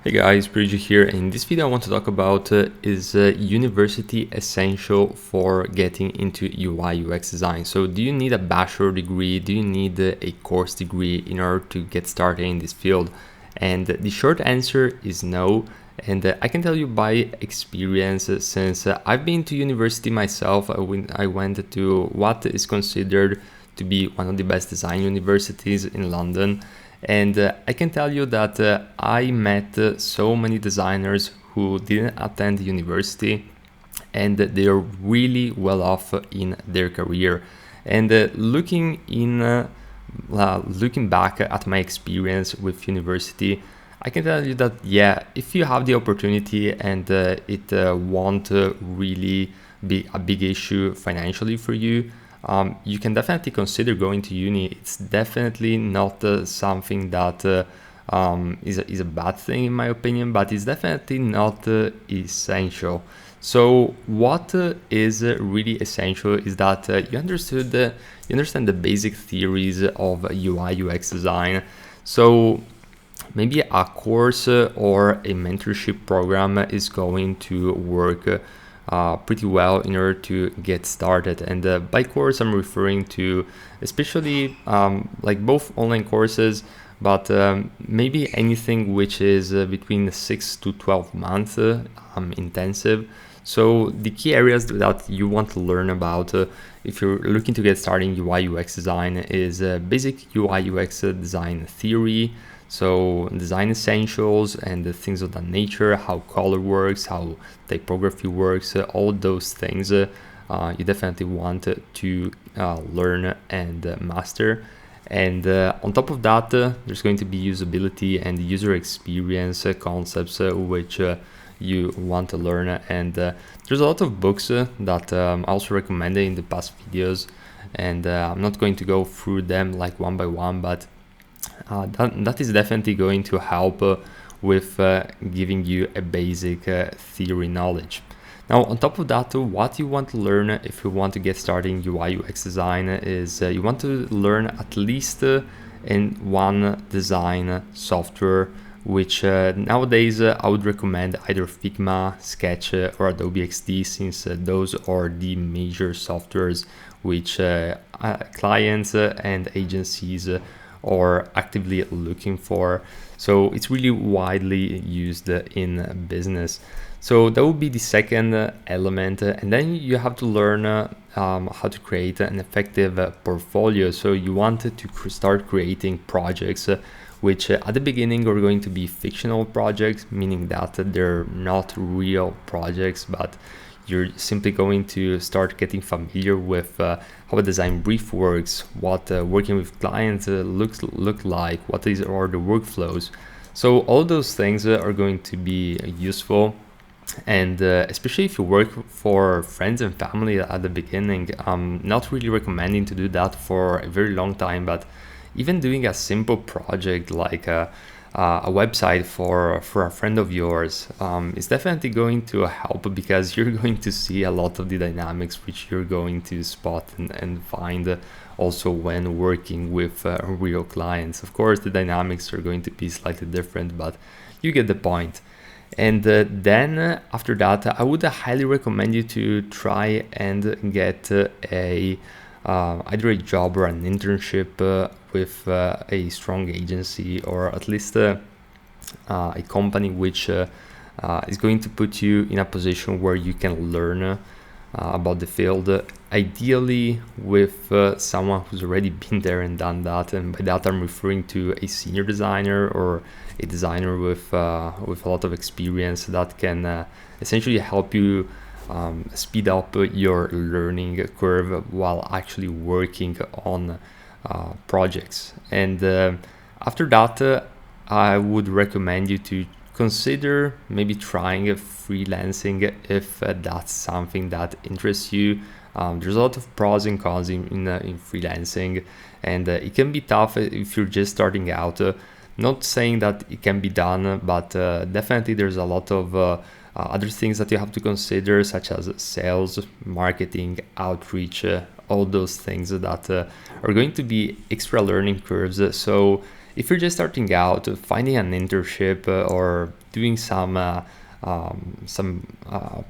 Hey guys, Bridget here. In this video I want to talk about is university essential for getting into UI UX design. So do you need a bachelor degree? Do you need a course degree in order to get started in this field? And the short answer is no. And I can tell you by experience, since I've been to university myself. I went to what is considered to be one of the best design universities in London. And I can tell you that I met so many designers who didn't attend university, and they are really well off in their career. And looking back at my experience with university, I can tell you that if you have the opportunity and it won't really be a big issue financially for you, you can definitely consider going to uni. It's definitely not something that is a bad thing in my opinion, but it's definitely not essential. So what is really essential is that you understand the basic theories of UI UX design. So maybe a course or a mentorship program is going to work pretty well in order to get started. And by course, I'm referring to especially like both online courses, but maybe anything which is between 6 to 12 months intensive. So the key areas that you want to learn about if you're looking to get started in UI UX design is basic UI UX design theory, so design essentials and the things of that nature, how color works, how typography works, all those things you definitely want to learn and master. And on top of that, there's going to be usability and user experience concepts which you want to learn. And there's a lot of books that I also recommended in the past videos, and I'm not going to go through them like one by one, but that is definitely going to help with giving you a basic theory knowledge. Now, on top of that, what you want to learn if you want to get started in UI UX design is you want to learn at least in one design software, which nowadays I would recommend either Figma, Sketch, or Adobe XD, since those are the major softwares which clients and agencies are actively looking for. So it's really widely used in business. So that would be the second element. And then you have to learn how to create an effective portfolio. So you want to start creating projects which at the beginning are going to be fictional projects, meaning that they're not real projects, but you're simply going to start getting familiar with how a design brief works, what working with clients look like, are the workflows. So all those things are going to be useful. And especially if you work for friends and family at the beginning, I'm not really recommending to do that for a very long time, but even doing a simple project like a website for a friend of yours is definitely going to help, because you're going to see a lot of the dynamics which you're going to spot and find also when working with real clients. Of course, the dynamics are going to be slightly different, but you get the point. And then after that, I would highly recommend you to try and get either a job or an internship with a strong agency, or at least a company which is going to put you in a position where you can learn about the field, ideally with someone who's already been there and done that. And by that I'm referring to a senior designer or a designer with a lot of experience that can essentially help you speed up your learning curve while actually working on projects. And after that, I would recommend you to consider maybe trying freelancing if that's something that interests you. There's a lot of pros and cons in freelancing, and it can be tough if you're just starting out. Not saying that it can be done, but definitely there's a lot of other things that you have to consider, such as sales, marketing, outreach, all those things that are going to be extra learning curves. So if you're just starting out, finding an internship or doing some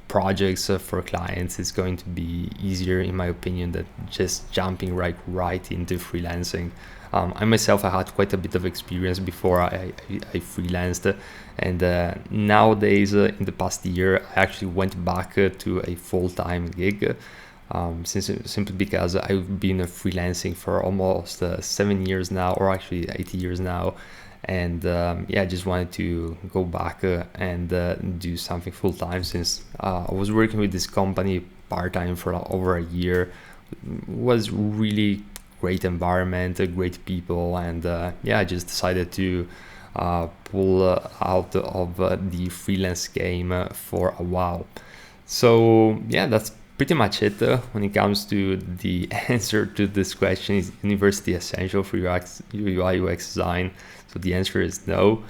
projects for clients is going to be easier, in my opinion, than just jumping right into freelancing. I myself, I had quite a bit of experience before I freelanced, and nowadays, in the past year, I actually went back to a full-time gig. Simply because I've been freelancing for almost 7 years now, or actually 8 years now, and I just wanted to go back and do something full time, since I was working with this company part time for over a year. It was really great environment, great people, and I just decided to pull out of the freelance game for a while. So that's pretty much it when it comes to the answer to this question: is university essential for UI UX design? So the answer is no.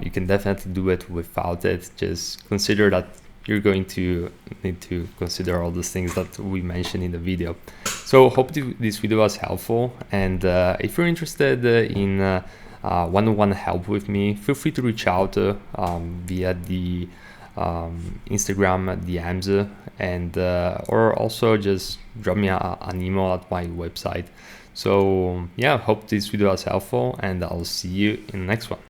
You can definitely do it without it. Just consider that you're going to need to consider all those things that we mentioned in the video. So hope this video was helpful, and if you're interested in one-on-one help with me, feel free to reach out via the Instagram DMs, and or also just drop me an email at my website. So hope this video was helpful, and I'll see you in the next one.